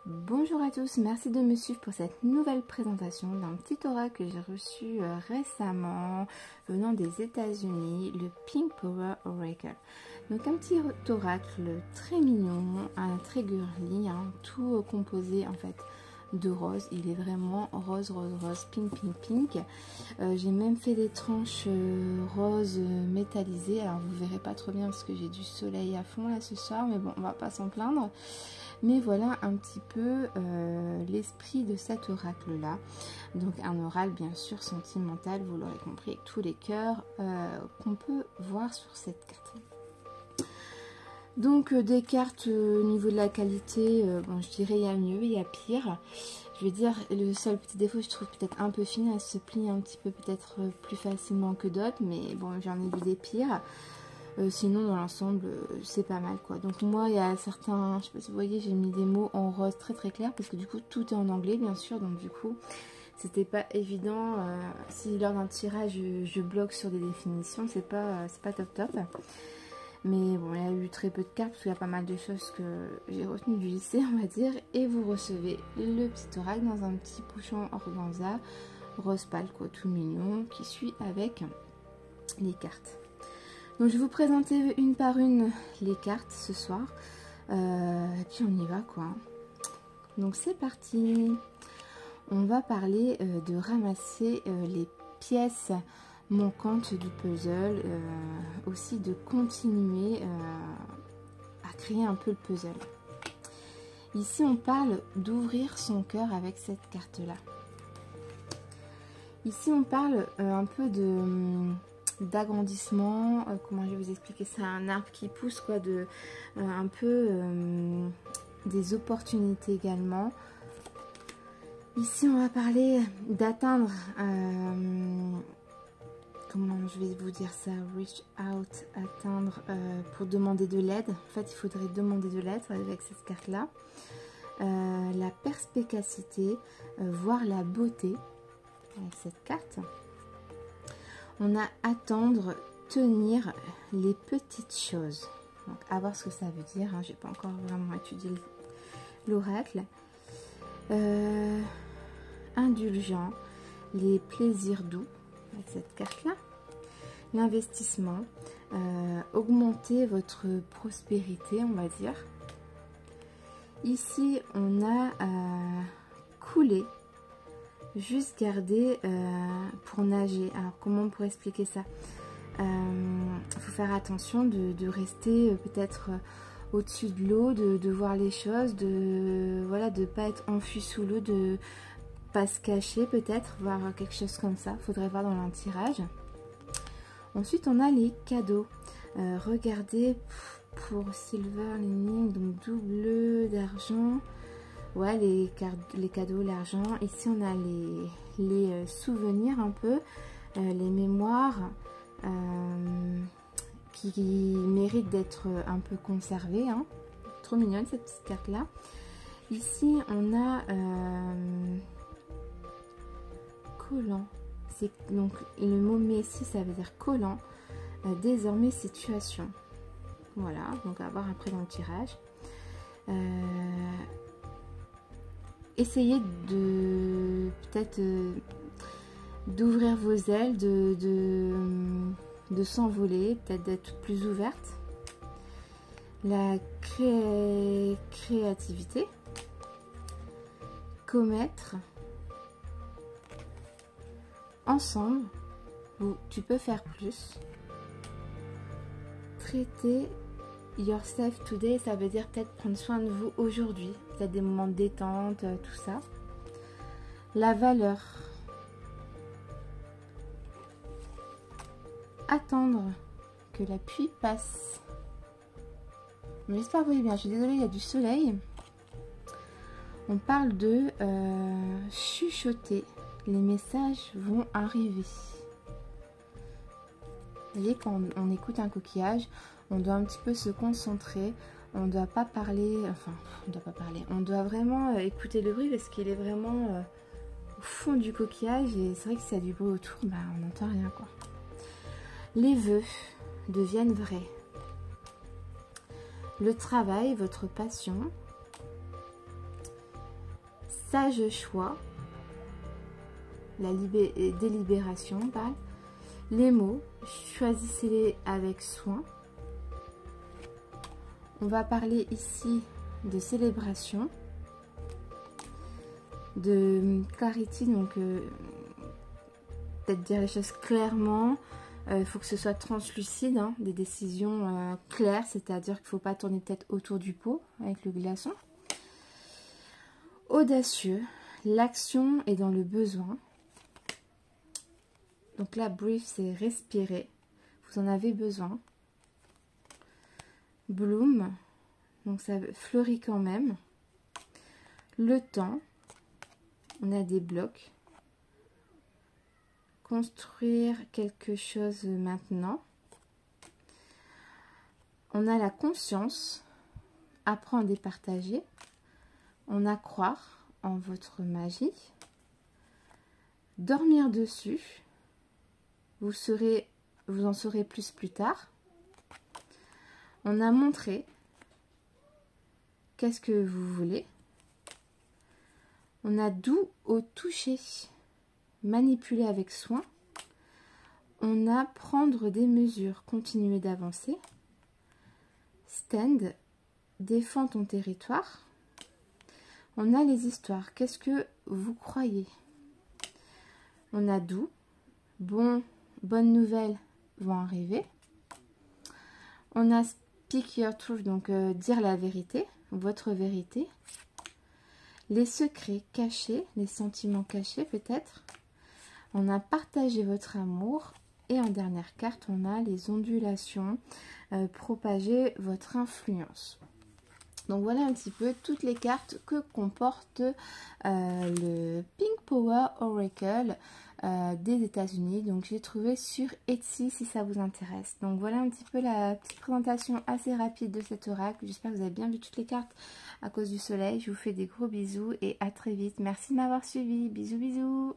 Bonjour à tous, merci de me suivre pour cette nouvelle présentation d'un petit oracle que j'ai reçu récemment venant des États-Unis, le Pink Power Oracle. Donc un petit oracle très mignon, très girly, tout composé en fait de rose. Il est vraiment rose, rose, rose, pink, pink, pink. J'ai même fait des tranches roses métallisées. Alors vous verrez pas trop bien parce que j'ai du soleil à fond là ce soir, mais bon, on va pas s'en plaindre. Mais voilà un petit peu l'esprit de cet oracle là. Donc un oracle bien sûr sentimental, vous l'aurez compris, avec tous les cœurs qu'on peut voir sur cette carte. Donc des cartes au niveau de la qualité, bon je dirais il y a mieux, il y a pire. Je veux dire, le seul petit défaut, je trouve peut-être un peu fine, elle se plie un petit peu peut-être plus facilement que d'autres, mais bon j'en ai vu des pires. Sinon dans l'ensemble c'est pas mal quoi. Donc moi il y a certains, je sais pas si vous voyez, j'ai mis des mots en rose très très clair parce que du coup tout est en anglais bien sûr, donc du coup c'était pas évident. Si lors d'un tirage je bloque sur des définitions, c'est pas top top. Mais bon, il y a eu très peu de cartes parce qu'il y a pas mal de choses que j'ai retenues du lycée on va dire. Et vous recevez le petit oracle dans un petit pochon organza rose pâle quoi, tout mignon, qui suit avec les cartes. Donc je vais vous présenter une par une les cartes ce soir. Et puis on y va quoi. Donc c'est parti. On va parler de ramasser les pièces manquantes du puzzle. Aussi de continuer à créer un peu le puzzle. Ici on parle d'ouvrir son cœur avec cette carte là. Ici on parle un peu d'agrandissement, comment je vais vous expliquer ça, un arbre qui pousse quoi, de un peu des opportunités également. Ici on va parler d'atteindre, comment je vais vous dire ça, reach out, atteindre pour demander de l'aide. En fait il faudrait demander de l'aide avec cette carte là. La perspicacité, voir la beauté avec cette carte. On a attendre, tenir les petites choses. Donc à voir ce que ça veut dire. J'ai pas encore vraiment étudié l'oracle. Indulgent, les plaisirs doux avec cette carte là. L'investissement, augmenter votre prospérité, on va dire. Ici on a couler. Juste garder pour nager. Alors comment on pourrait expliquer ça? Faut faire attention de rester peut-être au-dessus de l'eau, de voir les choses, voilà, de pas être enfui sous l'eau, de pas se cacher peut-être, voir quelque chose comme ça. Faudrait voir dans l'anti-tirage. Ensuite on a les cadeaux. Regardez pour silver lining, donc double d'argent. Ouais, les cadeaux, l'argent. Ici, on a les souvenirs un peu, les mémoires qui méritent d'être un peu conservées. Trop mignonne cette petite carte-là. Ici, on a collant. Donc, le mot messie, ça veut dire collant. Désormais, situation. Voilà, donc à voir après dans le tirage. Essayez de peut-être d'ouvrir vos ailes, de s'envoler, peut-être d'être plus ouverte. La créativité. Commettre. Ensemble, tu peux faire plus. Traiter yourself today, ça veut dire peut-être prendre soin de vous aujourd'hui, peut-être des moments de détente, tout ça. La valeur. Attendre que la pluie passe. J'espère que vous voyez bien, je suis désolée, il y a du soleil. On parle de chuchoter. Les messages vont arriver. Vous voyez, quand on écoute un coquillage, on doit un petit peu se concentrer, on ne doit pas parler, enfin, on doit vraiment écouter le bruit parce qu'il est vraiment au fond du coquillage et c'est vrai que s'il y a du bruit autour, bah, on n'entend rien quoi. Les vœux deviennent vrais. Le travail, votre passion. sage choix, la délibération, on parle. Les mots, choisissez-les avec soin. On va parler ici de célébration, de clarity, donc peut-être dire les choses clairement. Il faut que ce soit translucide, hein, des décisions claires, c'est-à-dire qu'il ne faut pas tourner peut-être autour du pot avec le glaçon. Audacieux, l'action est dans le besoin. Donc là, brief, c'est respirer. Vous en avez besoin. Bloom, donc ça fleurit quand même. Le temps, on a des blocs. Construire quelque chose maintenant. On a la conscience, apprendre et partager. On a croire en votre magie. Dormir dessus. Vous en saurez plus tard. On a montré qu'est-ce que vous voulez. On a doux au toucher, manipuler avec soin. On a prendre des mesures, continuer d'avancer. Stand, défends ton territoire. On a les histoires, qu'est-ce que vous croyez. On a doux, bonnes nouvelles vont arriver. On a speak your truth, donc dire la vérité, votre vérité. Les secrets cachés, les sentiments cachés peut-être. On a partagé votre amour. Et en dernière carte, on a les ondulations, propager votre influence. Donc voilà un petit peu toutes les cartes que comporte le Pink Power Oracle des États-Unis. Donc j'ai trouvé sur Etsy si ça vous intéresse. Donc voilà un petit peu la petite présentation assez rapide de cet oracle. J'espère que vous avez bien vu toutes les cartes à cause du soleil. Je vous fais des gros bisous et à très vite. Merci de m'avoir suivi. Bisous bisous.